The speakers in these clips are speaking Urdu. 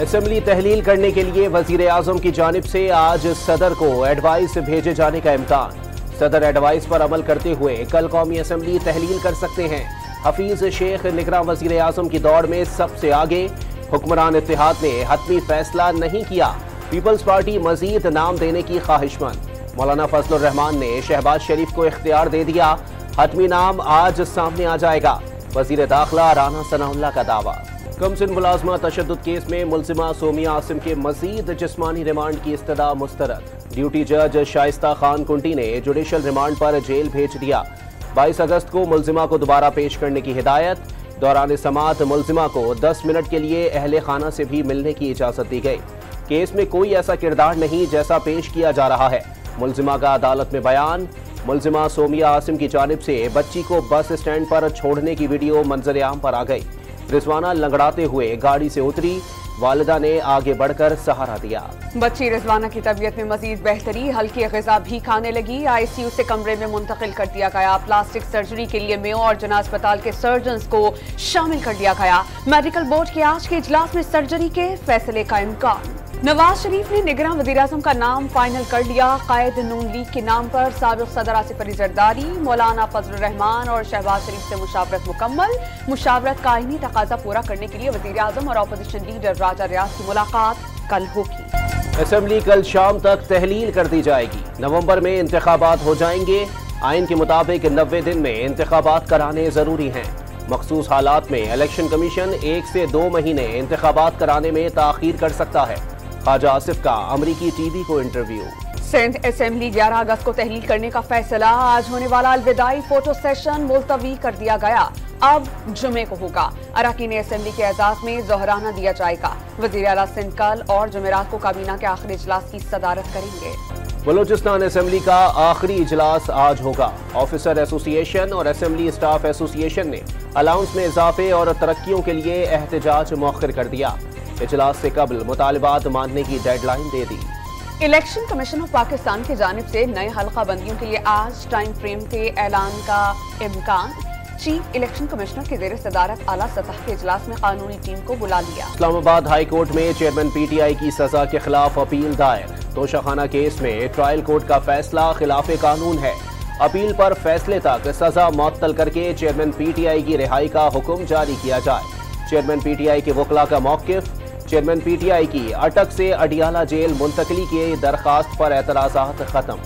اسمبلی تحلیل کرنے کے لیے وزیر اعظم کی جانب سے آج صدر کو ایڈوائس بھیجے جانے کا امکان۔ صدر ایڈوائس پر عمل کرتے ہوئے کل قومی اسمبلی تحلیل کر سکتے ہیں۔ حفیظ شیخ نگراں وزیر اعظم کی دوڑ میں سب سے آگے۔ حکمران اتحاد نے حتمی فیصلہ نہیں کیا، پیپلز پارٹی مزید نام دینے کی خواہش مند۔ مولانا فضل الرحمان نے شہباز شریف کو اختیار دے دیا، حتمی نام آج سامنے آ جائے گا۔ وزیر داخلہ رانا ثناء اللہ کا دعویٰ۔ کم سن ملازمہ تشدد کیس میں ملزمہ سومیہ عاصم کے مزید جسمانی ریمانڈ کی استدعا مسترد۔ ڈیوٹی جج شائستہ خان کنٹی نے جوڈیشل ریمانڈ پر جیل بھیج دیا۔ 22 اگست کو ملزمہ کو دوبارہ پیش کرنے کی ہدایت۔ دوران سماعت ملزمہ کو 10 منٹ کے لیے اہل خانہ سے بھی ملنے کی اجازت دی گئی۔ کیس میں کوئی ایسا کردار نہیں جیسا پیش کیا جا رہا ہے۔ ملزمہ کا عدالت میں بیان۔ ملزمہ سومیہ عاصم کی جانب سے بچی کو بس اسٹینڈ پر چھوڑنے کی ویڈیو منظر عام پر آ گئی۔ رضوانہ لنگڑاتے ہوئے گاڑی سے اتری، والدہ نے آگے بڑھ کر سہارا دیا۔ بچی رضوانہ کی طبیعت میں مزید بہتری، ہلکی غذا بھی کھانے لگی۔ ICU سے کمرے میں منتقل کر دیا گیا۔ پلاسٹک سرجری کے لیے میو اور جناح اسپتال کے سرجنز کو شامل کر دیا گیا۔ میڈیکل بورڈ کے آج کے اجلاس میں سرجری کے فیصلے کا امکان۔ نواز شریف نے نگراں وزیر اعظم کا نام فائنل کر لیا۔ قائد نون لیگ کے نام پر سابق صدر آصف علی زرداری، مولانا فضل الرحمان اور شہباز شریف سے مشاورت مکمل۔ مشاورت کا آئینی تقاضا پورا کرنے کے لیے وزیر اعظم اور اپوزیشن لیڈر راجہ ریاض کی ملاقات کل ہوگی۔ اسمبلی کل شام تک تحلیل کر دی جائے گی۔ نومبر میں انتخابات ہو جائیں گے۔ آئین کے مطابق 90 دن میں انتخابات کرانے ضروری ہیں۔ مخصوص حالات میں الیکشن کمیشن 1 سے 2 مہینے انتخابات کرانے میں تاخیر کر سکتا ہے۔ خواجہ آصف کا امریکی ٹی وی کو انٹرویو۔ سندھ اسمبلی 11 اگست کو تحلیل کرنے کا فیصلہ۔ آج ہونے والا الوداعی فوٹو سیشن ملتوی کر دیا گیا، اب جمعے کو ہوگا۔ اراکین اسمبلی کے اعزاز میں ظہرانہ دیا جائے گا۔ وزیر اعلیٰ سندھ کل اور جمعرات کو کابینہ کے آخری اجلاس کی صدارت کریں گے۔ بلوچستان اسمبلی کا آخری اجلاس آج ہوگا۔ آفیسر ایسوسی ایشن اور اسمبلی اسٹاف ایسوسی ایشن نے الاؤنس میں اضافے اور ترقیوں کے لیے احتجاج مؤخر کر دیا۔ اجلاس سے قبل مطالبات ماننے کی ڈیڈ لائن دے دی۔ الیکشن کمیشن آف پاکستان کی جانب سے نئے حلقہ بندیوں کے لیے آج ٹائم فریم کے اعلان کا امکان۔ چیف الیکشن کمشنر کے زیر صدارت اعلیٰ سطح کے اجلاس میں قانونی ٹیم کو بلا لیا۔ اسلام آباد ہائی کورٹ میں چیئرمین PTI کی سزا کے خلاف اپیل دائر۔ توشہ خانہ کیس میں ٹرائل کورٹ کا فیصلہ خلاف قانون ہے۔ اپیل پر فیصلے تک سزا معطل کر کے چیئرمین PTI کی رہائی کا حکم جاری کیا جائے۔ چیئرمین PTI کے وکلاء کا موقف۔ چیئرمین PTI کی اٹک سے اڈیالہ جیل منتقلی کی درخواست پر اعتراضات ختم۔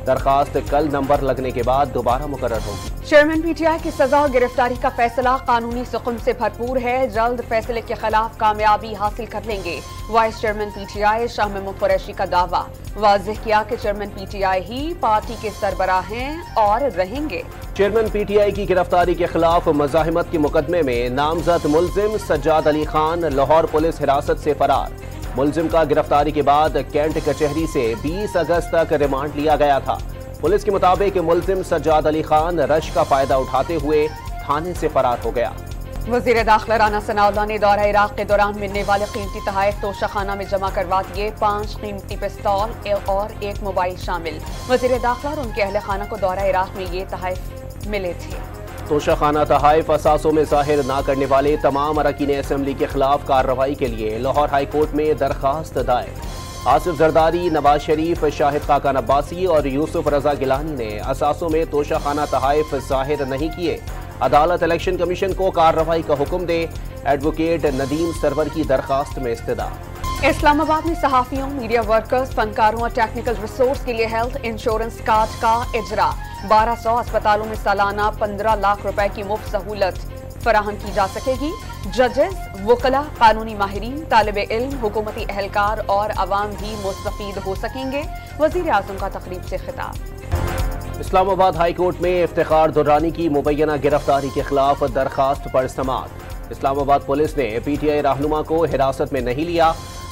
درخواست کل نمبر لگنے کے بعد دوبارہ مقرر ہوگی۔ چیئرمین PTI کی سزا اور گرفتاری کا فیصلہ قانونی سقم سے بھرپور ہے، جلد فیصلے کے خلاف کامیابی حاصل کر لیں گے۔ Vice chairman PTI Shah Mahmood Qureshi کا دعویٰ، واضح کیا کہ چیئرمین PTI ہی پارٹی کے سربراہ ہیں اور رہیں گے۔ چیئرمین PTI کی گرفتاری کے خلاف مزاحمت کے مقدمے میں نامزد ملزم سجاد علی خان لاہور پولیس حراست سے فرار۔ ملزم کا گرفتاری کے بعد کینٹ کچہری سے 20 اگست تک ریمانڈ لیا گیا تھا۔ پولیس کے مطابق ملزم سجاد علی خان رش کا فائدہ اٹھاتے ہوئے تھانے سے فرار ہو گیا۔ وزیر داخلہ رانا ثناء اللہ نے دورہ عراق کے دوران ملنے والے قیمتی تحائف توشہ خانہ میں جمع کروا دیے۔ 5 قیمتی پستول اور 1 موبائل شامل۔ وزیر داخلہ اور ان کے اہل خانہ کو دورہ عراق میں یہ تحائف ملے تھے۔ توشہ خانہ تحائف اثاثوں میں ظاہر نہ کرنے والے تمام اراکین اسمبلی کے خلاف کارروائی کے لیے لاہور ہائی کورٹ میں درخواست دائر۔ آصف زرداری، نواز شریف، شاہد خاقان عباسی اور یوسف رضا گیلانی نے اثاثوں میں توشہ خانہ تحائف ظاہر نہیں کیے۔ عدالت الیکشن کمیشن کو کارروائی کا حکم دے۔ ایڈوکیٹ ندیم سرور کی درخواست میں استدعا۔ اسلام آباد میں صحافیوں، میڈیا ورکرز، فنکاروں اور ٹیکنیکل ریسورس کے لیے ہیلتھ انشورنس کارڈ کا اجرا۔ 1200 اسپتالوں میں سالانہ 15 لاکھ روپے کی مفت سہولت فراہم کی جا سکے گی۔ ججز، وکلاء، قانونی ماہرین، طالب علم، حکومتی اہلکار اور عوام بھی مستفید ہو سکیں گے۔ وزیر اعظم کا تقریب سے خطاب۔ اسلام آباد ہائی کورٹ میں افتخار درانی کی مبینہ گرفتاری کے خلاف درخواست پر سماعت۔ اسلام آباد پولیس نے PTI رہنما کو حراست میں نہیں لیا۔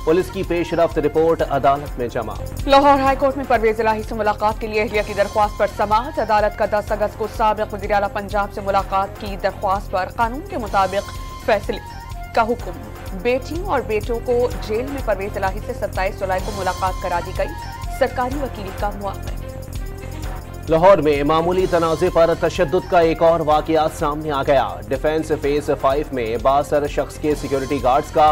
پولیس کی پیش رفت رپورٹ عدالت میں جمع۔ لاہور ہائی کورٹ میں پرویز الہی سے ملاقات کے لیے اہلیہ کی درخواست پر سماعت۔ عدالت کا 10 اگست کو سابق وزیر اعلیٰ پنجاب سے ملاقات کی درخواست پر قانون کے مطابق فیصلے کا حکم۔ بیٹیوں اور بیٹوں کو جیل میں پرویز الہی سے 27 جولائی کو ملاقات کرا دی گئی۔ سرکاری وکیل کا موقع۔ لاہور میں معمولی تنازع پر تشدد کا ایک اور واقعہ سامنے آ گیا۔ ڈیفنس فیز 5 میں بااثر شخص کے سیکیورٹی گارڈز کا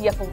1